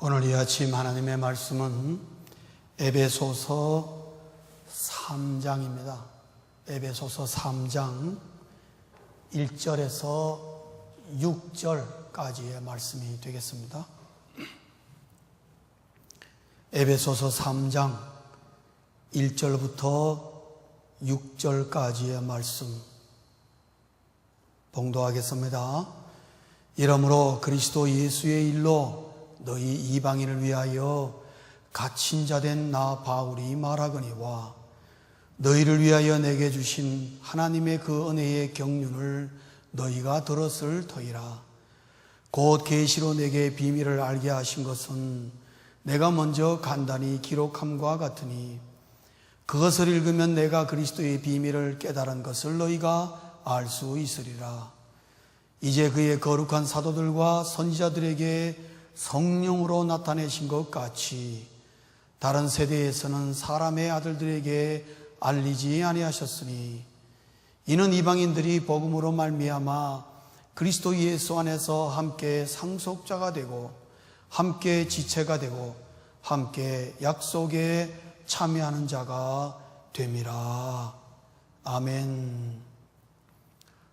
오늘 이 아침 하나님의 말씀은 에베소서 3장입니다. 에베소서 3장 1절에서 6절까지의 말씀이 되겠습니다. 에베소서 3장 1절부터 6절까지의 말씀 봉독하겠습니다. 이러므로 그리스도 예수의 일로 너희 이방인을 위하여 갇힌 자 된 나 바울이 말하거니와 너희를 위하여 내게 주신 하나님의 그 은혜의 경륜을 너희가 들었을 터이라. 곧 계시로 내게 비밀을 알게 하신 것은 내가 먼저 간단히 기록함과 같으니 그것을 읽으면 내가 그리스도의 비밀을 깨달은 것을 너희가 알 수 있으리라. 이제 그의 거룩한 사도들과 선지자들에게 성령으로 나타내신 것 같이 다른 세대에서는 사람의 아들들에게 알리지 아니하셨으니 이는 이방인들이 복음으로 말미암아 그리스도 예수 안에서 함께 상속자가 되고 함께 지체가 되고 함께 약속에 참여하는 자가 됨이라. 아멘.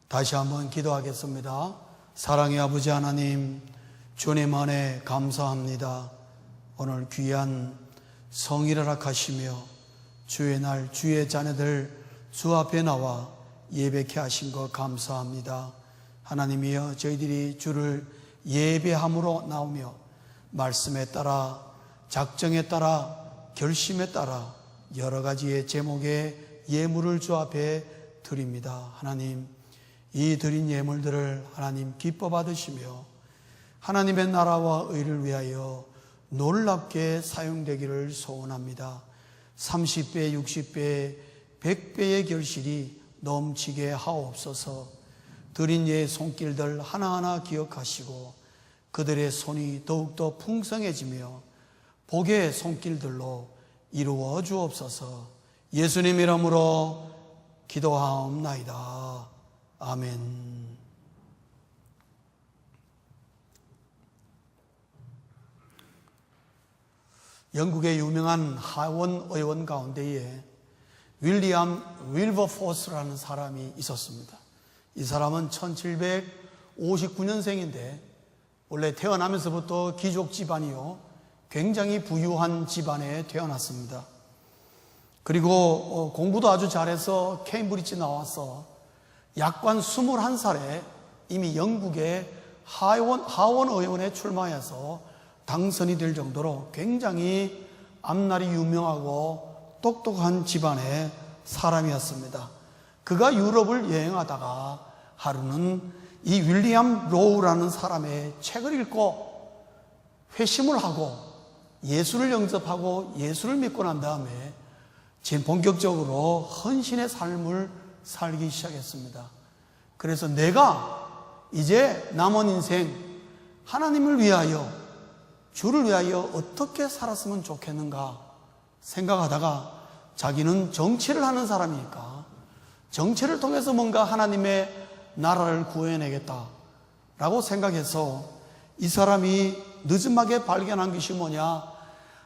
다시 한번 기도하겠습니다. 사랑의 아버지 하나님, 주님 안에 감사합니다. 오늘 귀한 성일을 허락하시며 주의 날 주의 자녀들 주 앞에 나와 예배케 하신 것 감사합니다. 하나님이여, 저희들이 주를 예배함으로 나오며 말씀에 따라 작정에 따라 결심에 따라 여러 가지의 제목의 예물을 주 앞에 드립니다. 하나님, 이 드린 예물들을 하나님 기뻐 받으시며 하나님의 나라와 의를 위하여 놀랍게 사용되기를 소원합니다. 30배, 60배, 100배의 결실이 넘치게 하옵소서. 드린 예 손길들 하나하나 기억하시고 그들의 손이 더욱더 풍성해지며 복의 손길들로 이루어 주옵소서. 예수님 이름으로 기도하옵나이다. 아멘. 영국의 유명한 하원 의원 가운데에 윌리엄 윌버포스라는 사람이 있었습니다. 이 사람은 1759년생인데 원래 태어나면서부터 귀족 집안이요, 굉장히 부유한 집안에 태어났습니다. 그리고 공부도 아주 잘해서 케임브리지 나와서 약관 21살에 이미 영국의 하원 의원에 출마해서 당선이 될 정도로 굉장히 앞날이 유명하고 똑똑한 집안의 사람이었습니다. 그가 유럽을 여행하다가 하루는 이 윌리엄 로우라는 사람의 책을 읽고 회심을 하고 예수를 영접하고 예수를 믿고 난 다음에 본격적으로 헌신의 삶을 살기 시작했습니다. 그래서 내가 이제 남은 인생 하나님을 위하여, 주를 위하여 어떻게 살았으면 좋겠는가 생각하다가 자기는 정치를 하는 사람이니까 정치를 통해서 뭔가 하나님의 나라를 구해내겠다라고 생각해서 이 사람이 늦음하게 발견한 것이 뭐냐,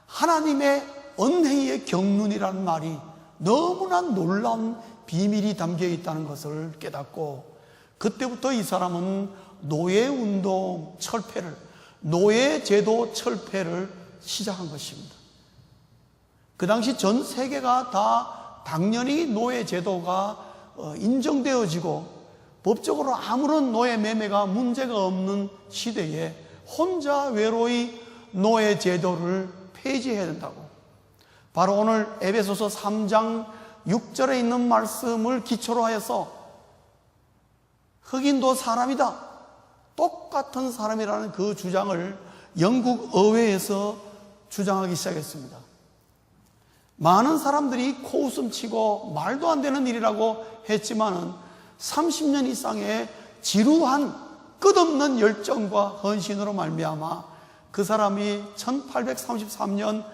하나님의 은혜의 경륜이라는 말이 너무나 놀라운 비밀이 담겨 있다는 것을 깨닫고, 그때부터 이 사람은 노예운동 철폐를, 노예제도 철폐를 시작한 것입니다. 그 당시 전 세계가 다 당연히 노예제도가 인정되어지고 법적으로 아무런 노예 매매가 문제가 없는 시대에 혼자 외로이 노예제도를 폐지해야 된다고, 바로 오늘 에베소서 3장 6절에 있는 말씀을 기초로 하여서 흑인도 사람이다, 똑같은 사람이라는 그 주장을 영국 의회에서 주장하기 시작했습니다. 많은 사람들이 코웃음치고 말도 안 되는 일이라고 했지만은 30년 이상의 지루한 끝없는 열정과 헌신으로 말미암아 그 사람이 1833년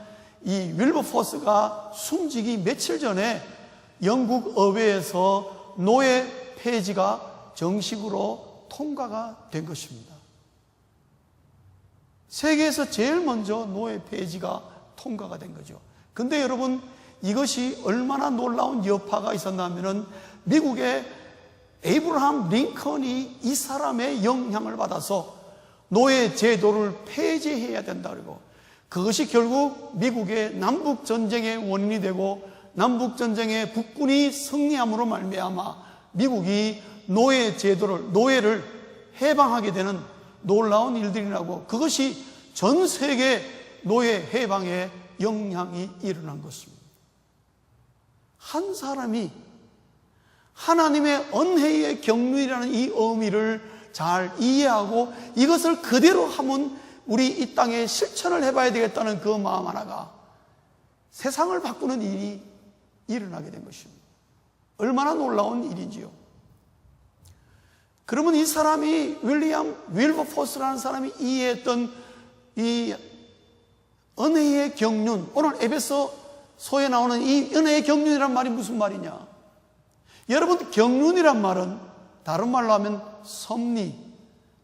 이 윌버포스가 숨지기 며칠 전에 영국 의회에서 노예 폐지가 정식으로 통과가 된 것입니다. 세계에서 제일 먼저 노예 폐지가 통과가 된 거죠. 근데 여러분, 이것이 얼마나 놀라운 여파가 있었냐면은 미국의 에이브러함 링컨이 이 사람의 영향을 받아서 노예 제도를 폐지해야 된다 그러고, 그것이 결국 미국의 남북전쟁의 원인이 되고 남북전쟁의 북군이 승리함으로 말미암아 미국이 노예 제도를, 노예를 해방하게 되는 놀라운 일들이라고, 그것이 전 세계 노예 해방에 영향이 일어난 것입니다. 한 사람이 하나님의 은혜의 경륜이라는 이 의미를 잘 이해하고 이것을 그대로 하면 우리 이 땅에 실천을 해봐야 되겠다는 그 마음 하나가 세상을 바꾸는 일이 일어나게 된 것입니다. 얼마나 놀라운 일인지요. 그러면 이 사람이 윌리엄 윌버포스라는 사람이 이해했던 이 은혜의 경륜, 오늘 에베소서에 나오는 이 은혜의 경륜이란 말이 무슨 말이냐? 여러분, 경륜이란 말은 다른 말로 하면 섭리,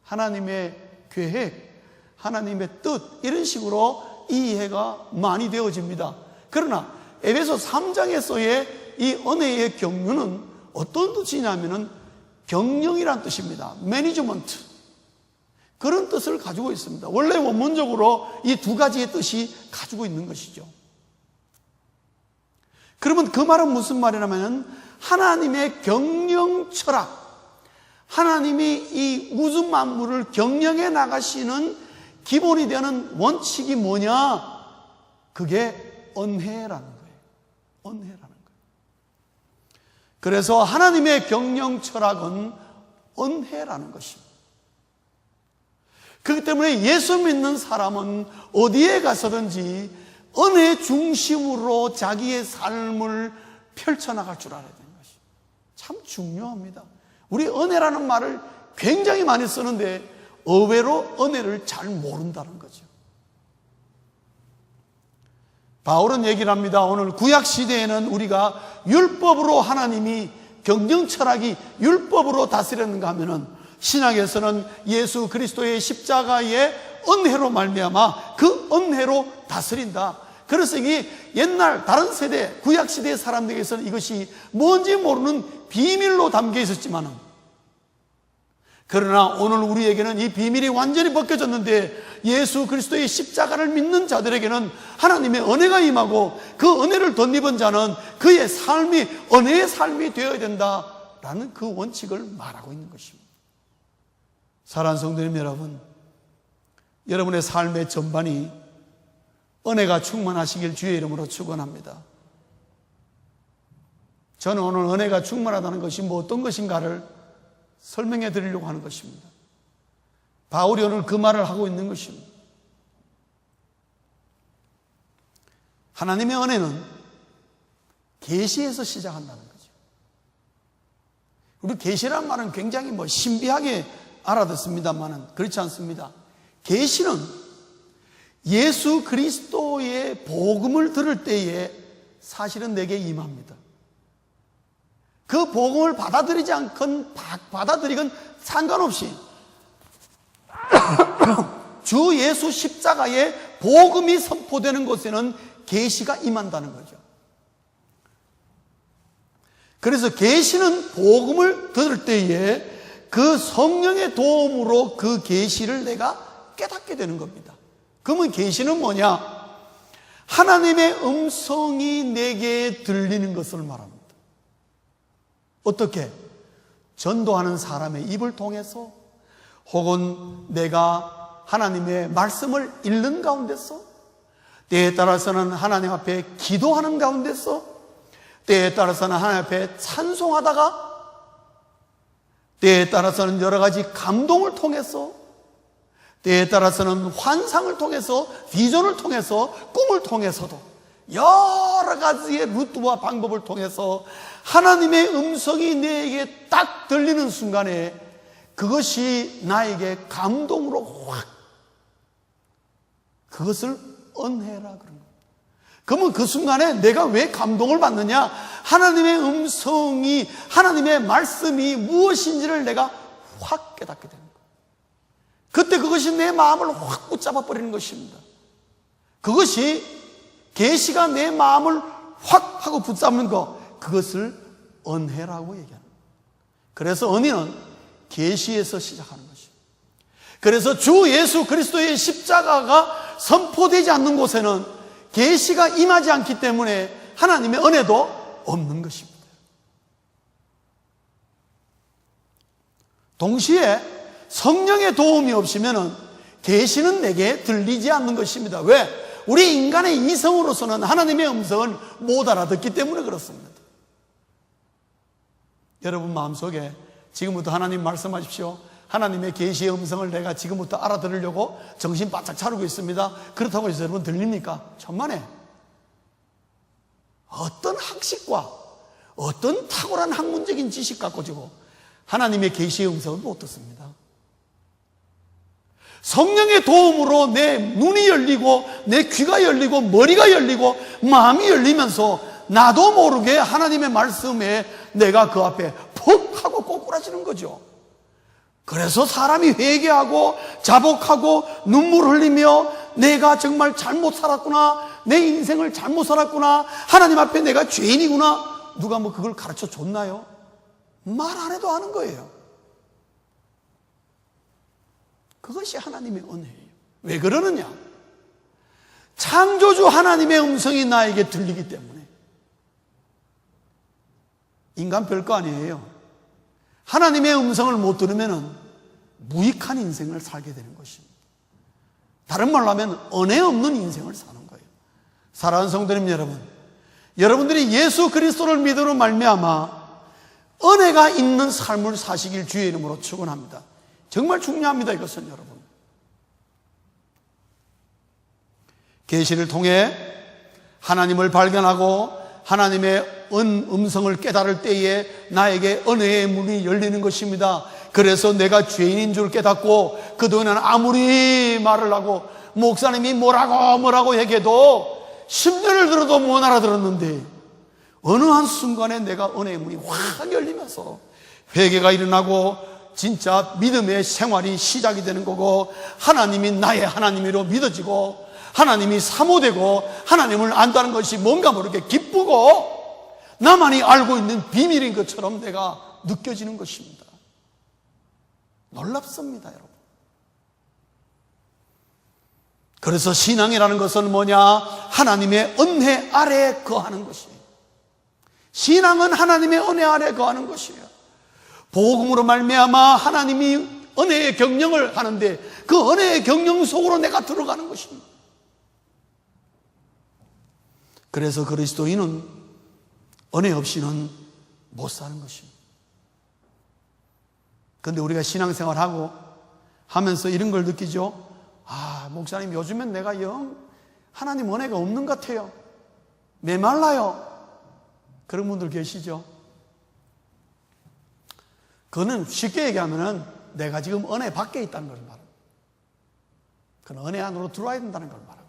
하나님의 계획, 하나님의 뜻, 이런 식으로 이해가 많이 되어집니다. 그러나 에베소 3장에서의 이 은혜의 경륜은 어떤 뜻이냐면은 경영이란 뜻입니다. 매니지먼트, 그런 뜻을 가지고 있습니다. 원래 원문적으로 이 두 가지의 뜻이 가지고 있는 것이죠. 그러면 그 말은 무슨 말이냐면 하나님의 경영 철학, 하나님이 이 우주 만물을 경영해 나가시는 기본이 되는 원칙이 뭐냐? 그게 은혜라는 거예요. 은혜라는 거예요. 그래서 하나님의 경영 철학은 은혜라는 것입니다. 그렇기 때문에 예수 믿는 사람은 어디에 가서든지 은혜 중심으로 자기의 삶을 펼쳐나갈 줄 알아야 되는 것이 참 중요합니다. 우리 은혜라는 말을 굉장히 많이 쓰는데 의외로 은혜를 잘 모른다는 거죠. 바울은 얘기를 합니다. 오늘 구약시대에는 우리가 율법으로 하나님이 경영 철학이 율법으로 다스렸는가 하면은 신약에서는 예수 그리스도의 십자가의 은혜로 말미암아 그 은혜로 다스린다. 그래서 이게 옛날 다른 세대, 구약시대의 사람들에게서는 이것이 뭔지 모르는 비밀로 담겨 있었지만은, 그러나 오늘 우리에게는 이 비밀이 완전히 벗겨졌는데 예수 그리스도의 십자가를 믿는 자들에게는 하나님의 은혜가 임하고 그 은혜를 덧입은 자는 그의 삶이 은혜의 삶이 되어야 된다라는 그 원칙을 말하고 있는 것입니다. 사랑하는 성도님 여러분, 여러분의 삶의 전반이 은혜가 충만하시길 주의 이름으로 축원합니다. 저는 오늘 은혜가 충만하다는 것이 뭐 어떤 것인가를 설명해 드리려고 하는 것입니다. 바울이 오늘 그 말을 하고 있는 것입니다. 하나님의 은혜는 계시에서 시작한다는 거죠. 우리 계시란 말은 굉장히 신비하게 알아듣습니다만은 그렇지 않습니다. 계시는 예수 그리스도의 복음을 들을 때에 사실은 내게 임합니다. 그 복음을 받아들이지 않건 받아들이건 상관없이 주 예수 십자가의 복음이 선포되는 곳에는 계시가 임한다는 거죠. 그래서 계시는 복음을 들을 때에 그 성령의 도움으로 그 계시를 내가 깨닫게 되는 겁니다. 그러면 계시는 뭐냐? 하나님의 음성이 내게 들리는 것을 말합니다. 어떻게? 전도하는 사람의 입을 통해서, 혹은 내가 하나님의 말씀을 읽는 가운데서, 때에 따라서는 하나님 앞에 기도하는 가운데서, 때에 따라서는 하나님 앞에 찬송하다가, 때에 따라서는 여러 가지 감동을 통해서, 때에 따라서는 환상을 통해서, 비전을 통해서, 꿈을 통해서도 여러 가지의 루트와 방법을 통해서 하나님의 음성이 내게 딱 들리는 순간에 그것이 나에게 감동으로 확, 그것을 은혜라 그런 거예요. 그러면 그 순간에 내가 왜 감동을 받느냐? 하나님의 음성이, 하나님의 말씀이 무엇인지를 내가 확 깨닫게 되는 거예요. 그때 그것이 내 마음을 확 붙잡아 버리는 것입니다. 그것이 계시가 내 마음을 확 하고 붙잡는 것, 그것을 은혜라고 얘기합니다. 그래서 은혜는 계시에서 시작하는 것입니다. 그래서 주 예수 그리스도의 십자가가 선포되지 않는 곳에는 계시가 임하지 않기 때문에 하나님의 은혜도 없는 것입니다. 동시에 성령의 도움이 없으면 계시는 내게 들리지 않는 것입니다. 왜? 우리 인간의 이성으로서는 하나님의 음성을 못 알아듣기 때문에 그렇습니다. 여러분 마음속에 지금부터 하나님 말씀하십시오. 하나님의 계시의 음성을 내가 지금부터 알아들으려고 정신 바짝 차리고 있습니다. 그렇다고 해서 여러분 들립니까? 천만에. 어떤 학식과 어떤 탁월한 학문적인 지식 갖고 하나님의 계시의 음성을 못 듣습니다. 성령의 도움으로 내 눈이 열리고 내 귀가 열리고 머리가 열리고 마음이 열리면서 나도 모르게 하나님의 말씀에 내가 그 앞에 퍽 하고 꼬꾸라지는 거죠. 그래서 사람이 회개하고 자복하고 눈물 흘리며 내가 정말 잘못 살았구나, 내 인생을 잘못 살았구나, 하나님 앞에 내가 죄인이구나. 누가 뭐 그걸 가르쳐 줬나요? 말 안 해도 아는 거예요. 그것이 하나님의 은혜예요. 왜 그러느냐? 창조주 하나님의 음성이 나에게 들리기 때문에. 인간 별거 아니에요. 하나님의 음성을 못 들으면 무익한 인생을 살게 되는 것입니다. 다른 말로 하면 은혜 없는 인생을 사는 거예요. 사랑하는 성도님 여러분, 여러분들이 예수 그리스도를 믿음으로 말미암아 은혜가 있는 삶을 사시길 주의 이름으로 축원합니다. 정말 중요합니다. 이것은 여러분, 계시를 통해 하나님을 발견하고 하나님의 음성을 깨달을 때에 나에게 은혜의 문이 열리는 것입니다. 그래서 내가 죄인인 줄 깨닫고, 그동안은 아무리 말을 하고 목사님이 뭐라고 얘기해도 10년을 들어도 못 알아들었는데 어느 한순간에 내가 은혜의 문이 확 열리면서 회개가 일어나고 진짜 믿음의 생활이 시작이 되는 거고, 하나님이 나의 하나님으로 믿어지고 하나님이 사모되고 하나님을 안다는 것이 뭔가 모르게 기쁘고 나만이 알고 있는 비밀인 것처럼 내가 느껴지는 것입니다. 놀랍습니다, 여러분. 그래서 신앙이라는 것은 뭐냐? 하나님의 은혜 아래에 거하는 것이에요. 신앙은 하나님의 은혜 아래에 거하는 것이에요. 복음으로 말미암아 하나님이 은혜의 경영을 하는데 그 은혜의 경영 속으로 내가 들어가는 것입니다. 그래서 그리스도인은 은혜 없이는 못 사는 것입니다. 그런데 우리가 신앙생활하고 하면서 이런 걸 느끼죠. 아, 목사님 요즘엔 내가 영 하나님 은혜가 없는 것 같아요. 메말라요. 그런 분들 계시죠. 그거는 쉽게 얘기하면 내가 지금 은혜 밖에 있다는 걸 말합니다. 그건 은혜 안으로 들어와야 된다는 걸 말합니다.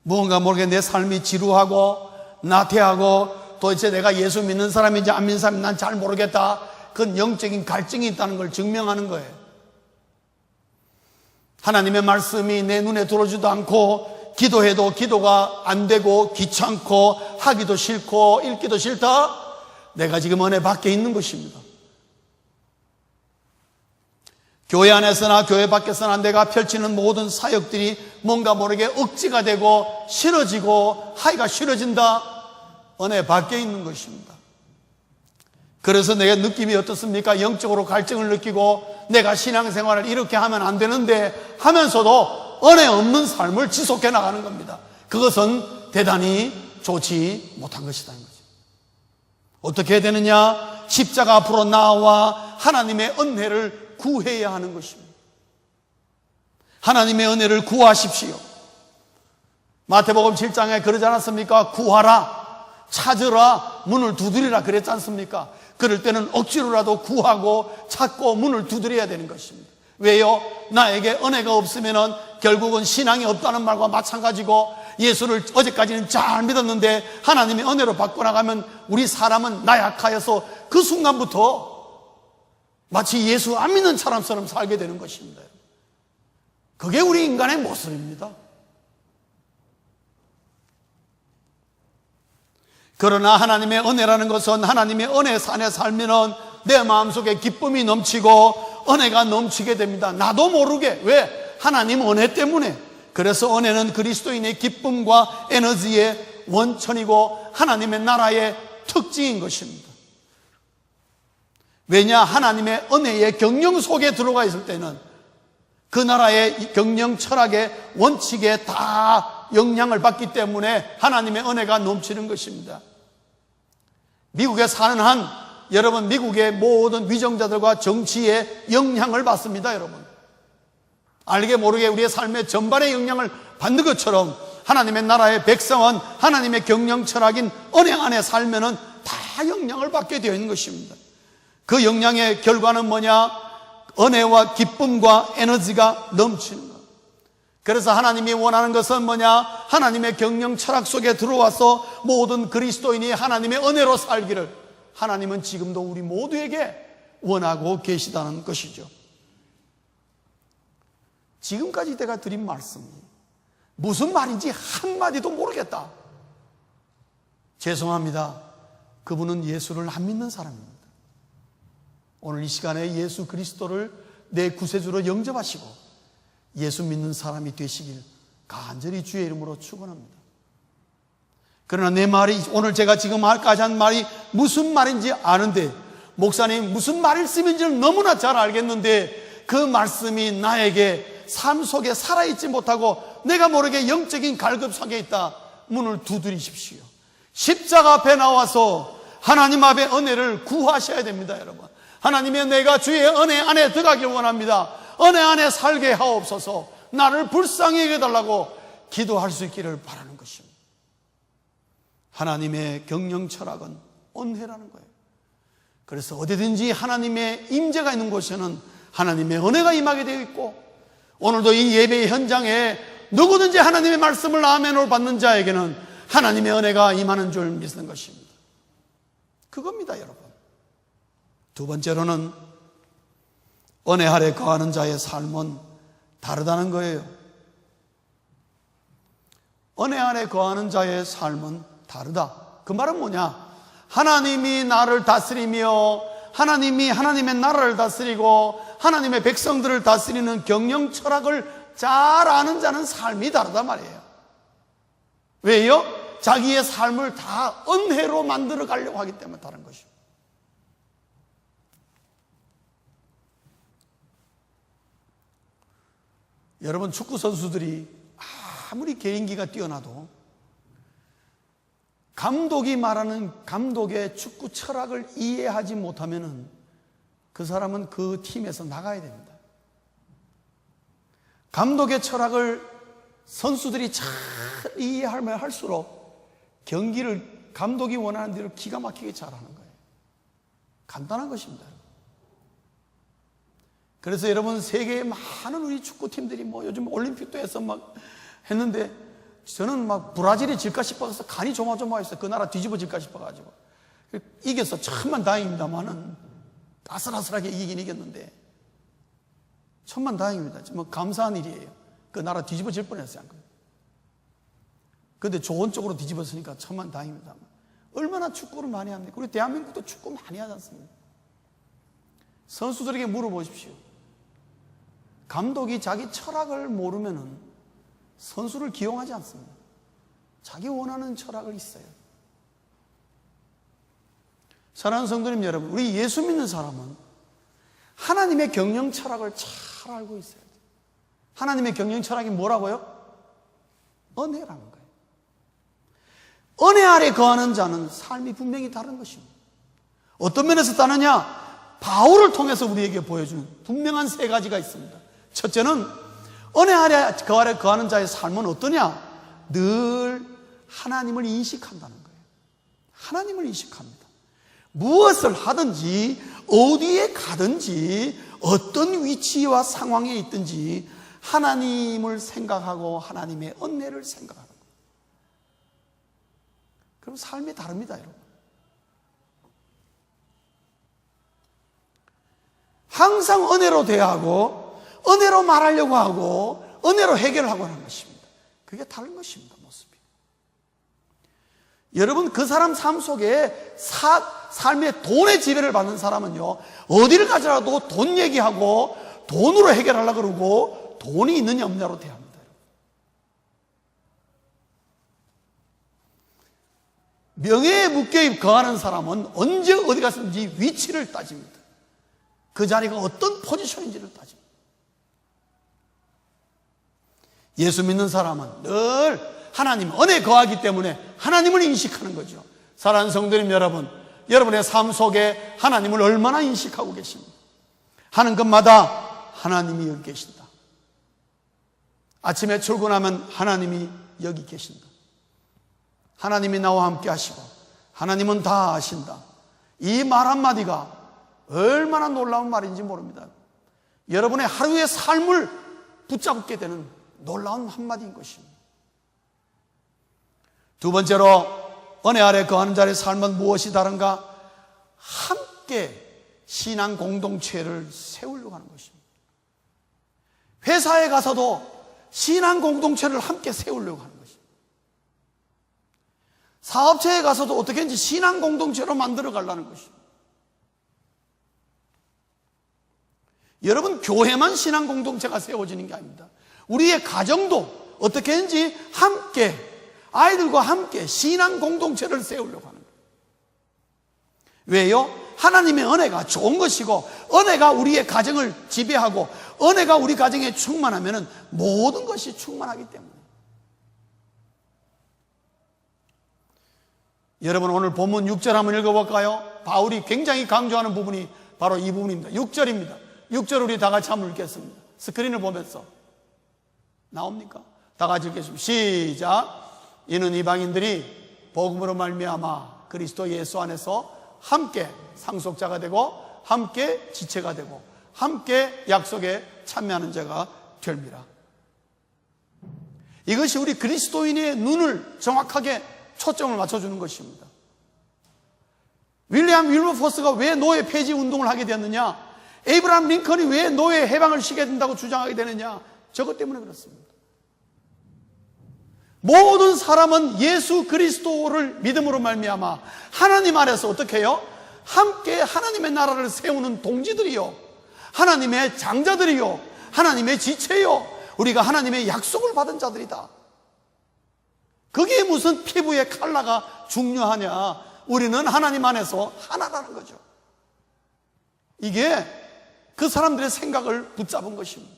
무언가 모르게 내 삶이 지루하고 나태하고 도대체 내가 예수 믿는 사람인지 안 믿는 사람인지 난 잘 모르겠다. 그건 영적인 갈증이 있다는 걸 증명하는 거예요. 하나님의 말씀이 내 눈에 들어오지도 않고 기도해도 기도가 안 되고 귀찮고 하기도 싫고 읽기도 싫다. 내가 지금 은혜 밖에 있는 것입니다. 교회 안에서나 교회 밖에서나 내가 펼치는 모든 사역들이 뭔가 모르게 억지가 되고 싫어지고 하기가 싫어진다. 은혜 밖에 있는 것입니다. 그래서 내가 느낌이 어떻습니까? 영적으로 갈증을 느끼고 내가 신앙생활을 이렇게 하면 안 되는데 하면서도 은혜 없는 삶을 지속해 나가는 겁니다. 그것은 대단히 좋지 못한 것이다. 어떻게 해야 되느냐? 십자가 앞으로 나와 하나님의 은혜를 구해야 하는 것입니다. 하나님의 은혜를 구하십시오. 마태복음 7장에 그러지 않았습니까? 구하라, 찾으라, 문을 두드리라 그랬지 않습니까? 그럴 때는 억지로라도 구하고 찾고 문을 두드려야 되는 것입니다. 왜요? 나에게 은혜가 없으면 결국은 신앙이 없다는 말과 마찬가지고, 예수를 어제까지는 잘 믿었는데 하나님의 은혜로 바꿔나가면 우리 사람은 나약하여서 그 순간부터 마치 예수 안 믿는 사람처럼 살게 되는 것입니다. 그게 우리 인간의 모습입니다. 그러나 하나님의 은혜라는 것은 하나님의 은혜 안에 살면은 내 마음속에 기쁨이 넘치고 은혜가 넘치게 됩니다. 나도 모르게. 왜? 하나님 은혜 때문에. 그래서 은혜는 그리스도인의 기쁨과 에너지의 원천이고 하나님의 나라의 특징인 것입니다. 왜냐? 하나님의 은혜의 경영 속에 들어가 있을 때는 그 나라의 경영 철학의 원칙에 다 영향을 받기 때문에 하나님의 은혜가 넘치는 것입니다. 미국에 사는 한 여러분, 미국의 모든 위정자들과 정치에 영향을 받습니다. 여러분, 알게 모르게 우리의 삶의 전반에 영향을 받는 것처럼 하나님의 나라의 백성은 하나님의 경영 철학인 은혜 안에 살면은 다 영향을 받게 되어 있는 것입니다. 그 영향의 결과는 뭐냐? 은혜와 기쁨과 에너지가 넘치는 것. 그래서 하나님이 원하는 것은 뭐냐? 하나님의 경영 철학 속에 들어와서 모든 그리스도인이 하나님의 은혜로 살기를 하나님은 지금도 우리 모두에게 원하고 계시다는 것이죠. 지금까지 내가 드린 말씀, 무슨 말인지 한마디도 모르겠다. 죄송합니다. 그분은 예수를 안 믿는 사람입니다. 오늘 이 시간에 예수 그리스도를 내 구세주로 영접하시고 예수 믿는 사람이 되시길 간절히 주의 이름으로 축원합니다. 그러나 내 말이, 오늘 제가 지금 말까지 한 말이 무슨 말인지 아는데, 목사님 무슨 말씀인지를 너무나 잘 알겠는데 그 말씀이 나에게 삶 속에 살아있지 못하고 내가 모르게 영적인 갈급상에 있다. 문을 두드리십시오. 십자가 앞에 나와서 하나님 앞에 은혜를 구하셔야 됩니다. 여러분, 하나님의 내가 주의 은혜 안에 들어가길 원합니다. 은혜 안에 살게 하옵소서. 나를 불쌍히 여겨달라고 기도할 수 있기를 바라는 것입니다. 하나님의 경영 철학은 은혜라는 거예요. 그래서 어디든지 하나님의 임재가 있는 곳에는 하나님의 은혜가 임하게 되어 있고, 오늘도 이 예배의 현장에 누구든지 하나님의 말씀을 아멘을 받는 자에게는 하나님의 은혜가 임하는 줄 믿는 것입니다. 그겁니다, 여러분. 두 번째로는 은혜 아래 거하는 자의 삶은 다르다는 거예요. 은혜 아래 거하는 자의 삶은 다르다. 그 말은 뭐냐? 하나님이 나를 다스리며 하나님의 나라를 다스리고 하나님의 백성들을 다스리는 경영 철학을 잘 아는 자는 삶이 다르다 말이에요. 왜요? 자기의 삶을 다 은혜로 만들어 가려고 하기 때문에 다른 것이죠. 여러분, 축구 선수들이 아무리 개인기가 뛰어나도 감독이 말하는 감독의 축구 철학을 이해하지 못하면은 그 사람은 그 팀에서 나가야 됩니다. 감독의 철학을 선수들이 잘 이해하면 할수록 경기를 감독이 원하는 대로 기가 막히게 잘하는 거예요. 간단한 것입니다. 그래서 여러분, 세계의 많은 우리 축구팀들이 요즘 올림픽도 해서 막 했는데, 저는 막 브라질이 질까 싶어서 간이 조마조마했어요. 그 나라 뒤집어질까 싶어가지고. 이겨서 천만 다행입니다만은, 아슬아슬하게 이기긴 이겼는데, 천만 다행입니다. 정말 감사한 일이에요. 그 나라 뒤집어질 뻔했어요. 근데 좋은 쪽으로 뒤집었으니까 천만 다행입니다. 얼마나 축구를 많이 합니까? 우리 대한민국도 축구 많이 하지 않습니까? 선수들에게 물어보십시오. 감독이 자기 철학을 모르면은 선수를 기용하지 않습니다. 자기 원하는 철학을 있어요. 사랑하는 성도님 여러분, 우리 예수 믿는 사람은 하나님의 경영 철학을 잘 알고 있어야 돼요. 하나님의 경영 철학이 뭐라고요? 은혜라는 거예요. 은혜 아래 거하는 자는 삶이 분명히 다른 것입니다. 어떤 면에서 다르냐? 바울을 통해서 우리에게 보여준 분명한 세 가지가 있습니다. 첫째는 은혜 아래 거하는 자의 삶은 어떠냐? 늘 하나님을 인식한다는 거예요. 하나님을 인식합니다. 무엇을 하든지 어디에 가든지 어떤 위치와 상황에 있든지 하나님을 생각하고 하나님의 은혜를 생각하는 거예요. 그럼 삶이 다릅니다, 여러분. 항상 은혜로 대하고 은혜로 말하려고 하고 은혜로 해결하고 하는 것입니다. 그게 다른 것입니다, 모습이. 여러분, 그 사람 삶 속에 삶의 돈의 지배를 받는 사람은요, 어디를 가더라도 돈 얘기하고 돈으로 해결하려고 그러고 돈이 있느냐 없느냐로 대합니다. 명예에 묶여 거하는 사람은 언제 어디 갔든지 위치를 따집니다. 그 자리가 어떤 포지션인지를 따집니다. 예수 믿는 사람은 늘 하나님 은혜 거하기 때문에 하나님을 인식하는 거죠. 사랑하는 성도님 여러분, 여러분의 삶 속에 하나님을 얼마나 인식하고 계십니까? 하는 것마다 하나님이 여기 계신다. 아침에 출근하면 하나님이 여기 계신다. 하나님이 나와 함께 하시고 하나님은 다 아신다. 이 말 한마디가 얼마나 놀라운 말인지 모릅니다. 여러분의 하루의 삶을 붙잡게 되는 놀라운 한마디인 것입니다. 두 번째로 은혜 아래 거하는 자의 삶은 무엇이 다른가? 함께 신앙 공동체를 세우려고 하는 것입니다. 회사에 가서도 신앙 공동체를 함께 세우려고 하는 것입니다. 사업체에 가서도 어떻게든지 신앙 공동체로 만들어 가려는 것입니다. 여러분, 교회만 신앙 공동체가 세워지는 게 아닙니다. 우리의 가정도 어떻게든지 함께, 아이들과 함께 신앙 공동체를 세우려고 하는 거예요. 왜요? 하나님의 은혜가 좋은 것이고 은혜가 우리의 가정을 지배하고 은혜가 우리 가정에 충만하면 모든 것이 충만하기 때문에. 여러분, 오늘 본문 6절 한번 읽어볼까요? 바울이 굉장히 강조하는 부분이 바로 이 부분입니다. 6절입니다. 6절 우리 다 같이 한번 읽겠습니다. 스크린을 보면서 나옵니까? 다 같이 읽겠습니다. 시작. 이는 이방인들이 복음으로 말미암아 그리스도 예수 안에서 함께 상속자가 되고 함께 지체가 되고 함께 약속에 참여하는 자가 됩니다. 이것이 우리 그리스도인의 눈을 정확하게 초점을 맞춰주는 것입니다. 윌리엄 윌버포스가 왜 노예 폐지 운동을 하게 되었느냐? 에이브라함 링컨이 왜 노예 해방을 시켜야 된다고 주장하게 되느냐? 저것 때문에 그렇습니다. 모든 사람은 예수 그리스도를 믿음으로 말미암아 하나님 안에서 어떻게 해요? 함께 하나님의 나라를 세우는 동지들이요, 하나님의 장자들이요, 하나님의 지체요, 우리가 하나님의 약속을 받은 자들이다. 그게 무슨 피부의 컬러가 중요하냐? 우리는 하나님 안에서 하나라는 거죠. 이게 그 사람들의 생각을 붙잡은 것입니다.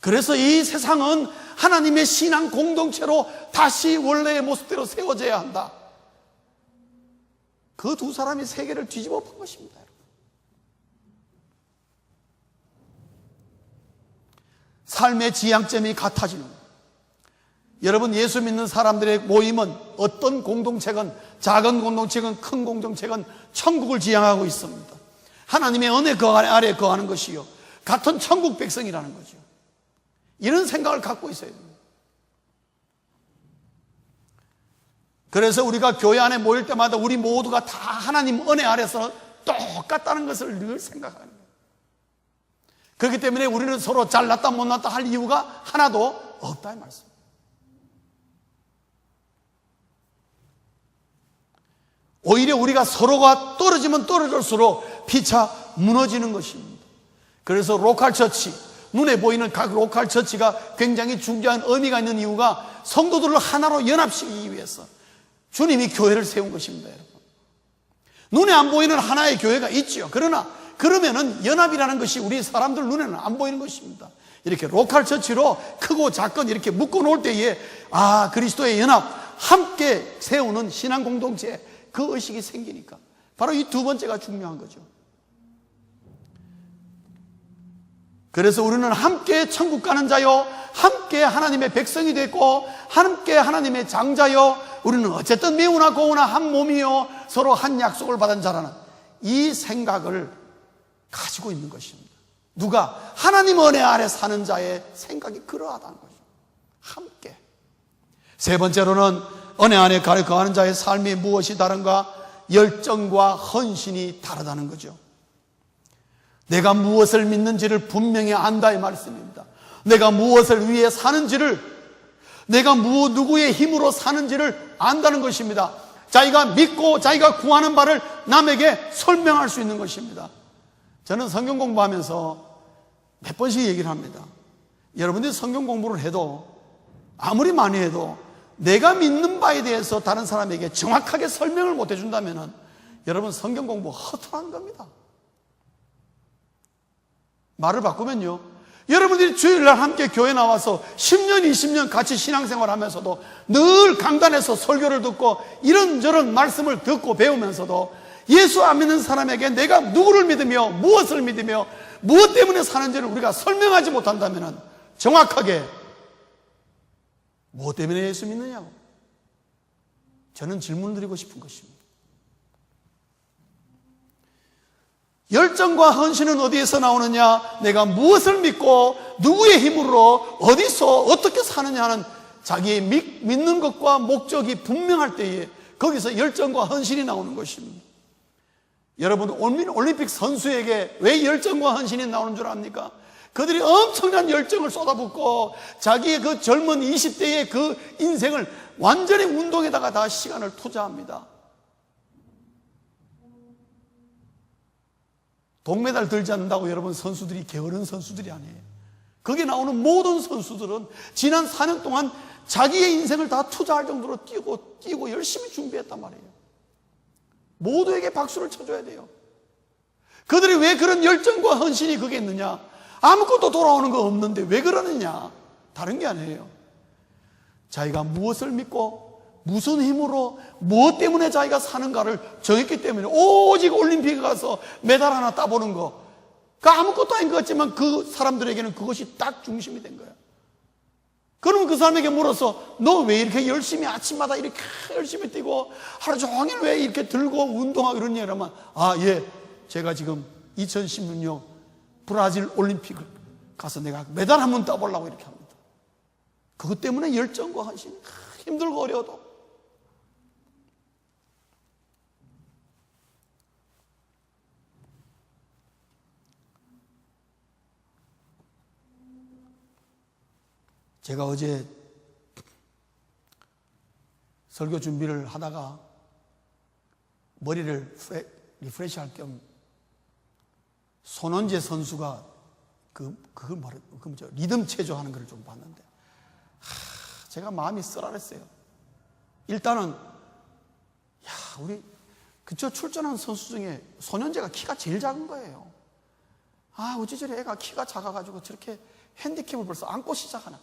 그래서 이 세상은 하나님의 신앙 공동체로 다시 원래의 모습대로 세워져야 한다. 그 두 사람이 세계를 뒤집어 본 것입니다. 삶의 지향점이 같아지는 거예요. 여러분, 예수 믿는 사람들의 모임은 어떤 공동체건 작은 공동체건 큰 공동체건 천국을 지향하고 있습니다. 하나님의 은혜 아래에 거하는 것이요, 같은 천국 백성이라는 거죠. 이런 생각을 갖고 있어야 됩니다. 그래서 우리가 교회 안에 모일 때마다 우리 모두가 다 하나님 은혜 아래서 똑같다는 것을 늘 생각하는 거예요. 그렇기 때문에 우리는 서로 잘났다 못났다 할 이유가 하나도 없다 이 말씀. 오히려 우리가 서로가 떨어지면 떨어질수록 피차 무너지는 것입니다. 그래서 로컬 처치, 눈에 보이는 각 로컬 처치가 굉장히 중요한 의미가 있는 이유가 성도들을 하나로 연합시키기 위해서 주님이 교회를 세운 것입니다. 여러분, 눈에 안 보이는 하나의 교회가 있지요. 그러면은 연합이라는 것이 우리 사람들 눈에는 안 보이는 것입니다. 이렇게 로컬 처치로 크고 작건 이렇게 묶어 놓을 때에 그리스도의 연합, 함께 세우는 신앙 공동체, 그 의식이 생기니까 바로 이 두 번째가 중요한 거죠. 그래서 우리는 함께 천국 가는 자요, 함께 하나님의 백성이 됐고 함께 하나님의 장자요, 우리는 어쨌든 매우나 고우나 한 몸이요, 서로 한 약속을 받은 자라는 이 생각을 가지고 있는 것입니다. 누가? 하나님 은혜 아래 사는 자의 생각이 그러하다는 거죠. 함께. 세 번째로는 은혜 안에 거하는 자의 삶이 무엇이 다른가? 열정과 헌신이 다르다는 거죠. 내가 무엇을 믿는지를 분명히 안다 이 말씀입니다. 내가 무엇을 위해 사는지를, 내가 누구의 힘으로 사는지를 안다는 것입니다. 자기가 믿고 자기가 구하는 바를 남에게 설명할 수 있는 것입니다. 저는 성경 공부하면서 몇 번씩 얘기를 합니다. 여러분들이 성경 공부를 해도 아무리 많이 해도 내가 믿는 바에 대해서 다른 사람에게 정확하게 설명을 못 해준다면 여러분 성경 공부 허탈한 겁니다. 말을 바꾸면요, 여러분들이 주일날 함께 교회 나와서 10년 20년 같이 신앙생활 하면서도 늘 강단에서 설교를 듣고 이런저런 말씀을 듣고 배우면서도 예수 안 믿는 사람에게 내가 누구를 믿으며 무엇을 믿으며 무엇 때문에 사는지를 우리가 설명하지 못한다면 정확하게 무엇 때문에 예수 믿느냐고 저는 질문 드리고 싶은 것입니다. 열정과 헌신은 어디에서 나오느냐? 내가 무엇을 믿고 누구의 힘으로 어디서 어떻게 사느냐 하는 자기의 믿는 것과 목적이 분명할 때에 거기서 열정과 헌신이 나오는 것입니다. 여러분, 올림픽 선수에게 왜 열정과 헌신이 나오는 줄 압니까? 그들이 엄청난 열정을 쏟아붓고 자기의 그 젊은 20대의 그 인생을 완전히 운동에다가 다 시간을 투자합니다. 동메달 들지 않는다고 여러분 선수들이 게으른 선수들이 아니에요. 거기 나오는 모든 선수들은 지난 4년 동안 자기의 인생을 다 투자할 정도로 뛰고 열심히 준비했단 말이에요. 모두에게 박수를 쳐줘야 돼요. 그들이 왜 그런 열정과 헌신이 그게 있느냐? 아무것도 돌아오는 거 없는데 왜 그러느냐? 다른 게 아니에요. 자기가 무엇을 믿고 무슨 힘으로 무엇 때문에 자기가 사는가를 정했기 때문에 오직 올림픽에 가서 메달 하나 따보는 거, 그 아무것도 아닌 것 같지만 그 사람들에게는 그것이 딱 중심이 된 거야. 그러면 그 사람에게 물어서 너 왜 이렇게 열심히 아침마다 이렇게 열심히 뛰고 하루 종일 왜 이렇게 들고 운동하고 이러냐 이러면 제가 지금 2016년 브라질 올림픽을 가서 내가 메달 한번 따보려고 이렇게 합니다. 그것 때문에 열정과 헌신이 힘들고 어려워도 제가 어제 설교 준비를 하다가 머리를 리프레시 할 겸 손원재 선수가 리듬 체조하는 걸 좀 봤는데 제가 마음이 쓰라렸어요. 일단은 우리 그저 출전한 선수 중에 손원재가 키가 제일 작은 거예요. 어찌저리 애가 키가 작아가지고 저렇게 핸디캡을 벌써 안고 시작하나.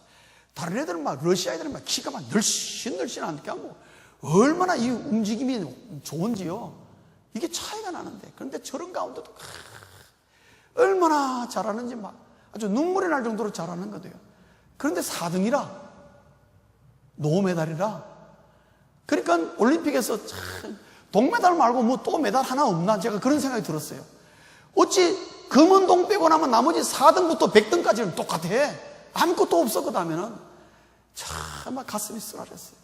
다른 애들은 러시아 애들은 키가 늘씬하니까 얼마나 이 움직임이 좋은지요. 이게 차이가 나는데. 그런데 저런 가운데도 얼마나 잘하는지 아주 눈물이 날 정도로 잘하는 거예요. 그런데 4등이라, 노메달이라. 그러니까 올림픽에서 동메달 말고 또 메달 하나 없나? 제가 그런 생각이 들었어요. 어찌 금은동 빼고 나면 나머지 4등부터 100등까지는 똑같아. 아무것도 없어. 그 다음에는 정말 가슴이 쓰라렸어요.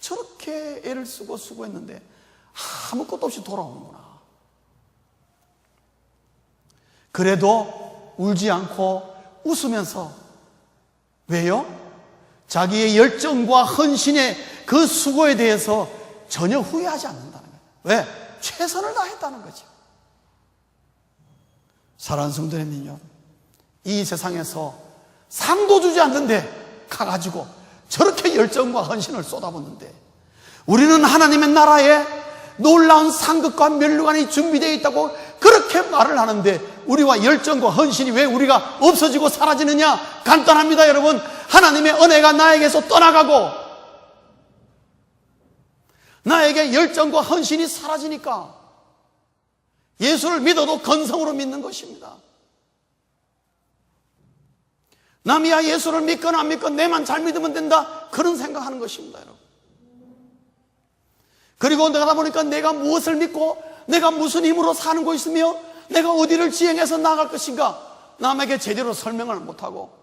저렇게 애를 쓰고 수고했는데 아무것도 없이 돌아오는구나. 그래도 울지 않고 웃으면서, 왜요? 자기의 열정과 헌신의 그 수고에 대해서 전혀 후회하지 않는다는 거예요. 왜? 최선을 다했다는 거죠. 사랑하는 성도님은요, 이 세상에서 상도 주지 않는데 가가지고 저렇게 열정과 헌신을 쏟아붓는데, 우리는 하나님의 나라에 놀라운 상급과 면류관이 준비되어 있다고 그렇게 말을 하는데 우리와 열정과 헌신이 왜 우리가 없어지고 사라지느냐? 간단합니다. 여러분, 하나님의 은혜가 나에게서 떠나가고 나에게 열정과 헌신이 사라지니까 예수를 믿어도 건성으로 믿는 것입니다. 남이야 예수를 믿건 안 믿건 내만 잘 믿으면 된다, 그런 생각하는 것입니다. 여러분. 그리고 내가 보니까 내가 무엇을 믿고 내가 무슨 힘으로 사는 것이며 내가 어디를 지향해서 나아갈 것인가 남에게 제대로 설명을 못하고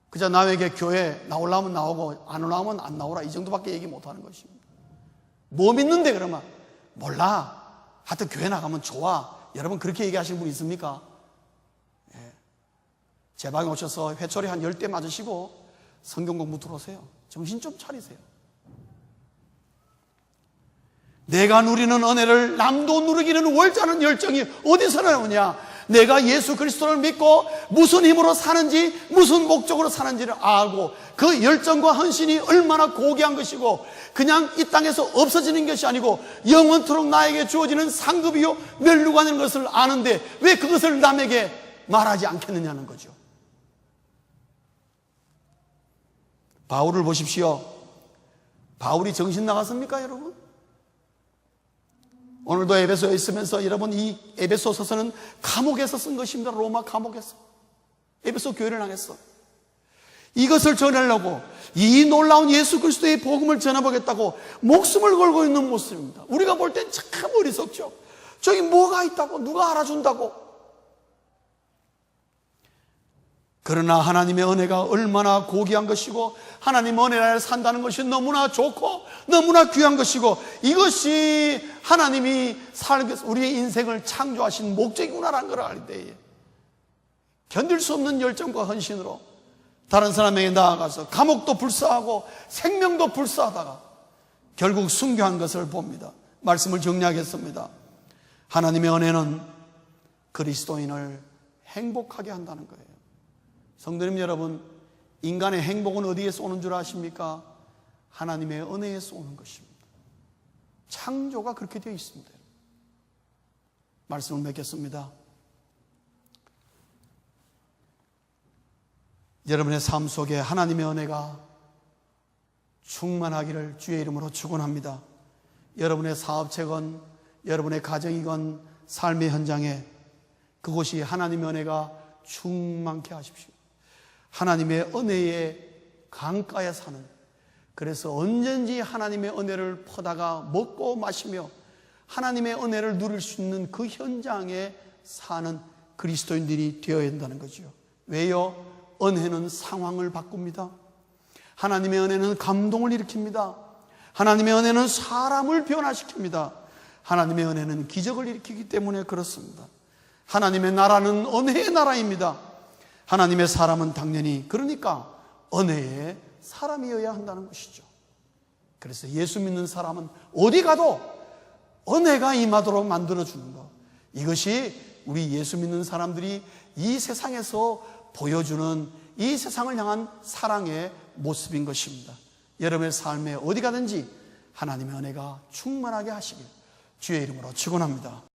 그저 남에게 교회 나오려면 나오고 안 나오면 안 나오라 이 정도밖에 얘기 못하는 것입니다. 뭐 믿는데 그러면 몰라, 하여튼 교회 나가면 좋아. 여러분 그렇게 얘기하시는 분 있습니까? 예. 제 방에 오셔서 회초리 한 10대 맞으시고 성경 공부 들어오세요. 정신 좀 차리세요. 내가 누리는 은혜를 남도 누리기는 월자는 열정이 어디서 나오냐? 내가 예수 그리스도를 믿고 무슨 힘으로 사는지, 무슨 목적으로 사는지를 알고 그 열정과 헌신이 얼마나 고귀한 것이고 그냥 이 땅에서 없어지는 것이 아니고 영원토록 나에게 주어지는 상급이요 멸류가 되는 것을 아는데 왜 그것을 남에게 말하지 않겠느냐는 거죠. 바울을 보십시오. 바울이 정신 나갔습니까, 여러분? 오늘도 에베소에 있으면서 여러분 이 에베소서는 감옥에서 쓴 것입니다. 로마 감옥에서. 에베소 교회를 향해서. 이것을 전하려고 이 놀라운 예수 그리스도의 복음을 전해보겠다고 목숨을 걸고 있는 모습입니다. 우리가 볼 땐 참 어리석죠. 저기 뭐가 있다고, 누가 알아준다고. 그러나 하나님의 은혜가 얼마나 고귀한 것이고 하나님의 은혜 아래 산다는 것이 너무나 좋고 너무나 귀한 것이고 이것이 하나님이 우리의 인생을 창조하신 목적이구나라는 걸 알 때에 견딜 수 없는 열정과 헌신으로 다른 사람에게 나아가서 감옥도 불사하고 생명도 불사하다가 결국 순교한 것을 봅니다. 말씀을 정리하겠습니다. 하나님의 은혜는 그리스도인을 행복하게 한다는 거예요. 성도님 여러분, 인간의 행복은 어디에서 오는 줄 아십니까? 하나님의 은혜에서 오는 것입니다. 창조가 그렇게 되어 있습니다. 말씀을 맺겠습니다. 여러분의 삶 속에 하나님의 은혜가 충만하기를 주의 이름으로 축원합니다. 여러분의 사업체건 여러분의 가정이건 삶의 현장에 그곳이 하나님의 은혜가 충만케 하십시오. 하나님의 은혜의 강가에 사는, 그래서 언제든지 하나님의 은혜를 퍼다가 먹고 마시며 하나님의 은혜를 누릴 수 있는 그 현장에 사는 그리스도인들이 되어야 한다는 거죠. 왜요? 은혜는 상황을 바꿉니다. 하나님의 은혜는 감동을 일으킵니다. 하나님의 은혜는 사람을 변화시킵니다. 하나님의 은혜는 기적을 일으키기 때문에 그렇습니다. 하나님의 나라는 은혜의 나라입니다. 하나님의 사람은 당연히 그러니까 은혜의 사람이어야 한다는 것이죠. 그래서 예수 믿는 사람은 어디 가도 은혜가 임하도록 만들어주는 것, 이것이 우리 예수 믿는 사람들이 이 세상에서 보여주는 이 세상을 향한 사랑의 모습인 것입니다. 여러분의 삶에 어디 가든지 하나님의 은혜가 충만하게 하시길 주의 이름으로 축원합니다.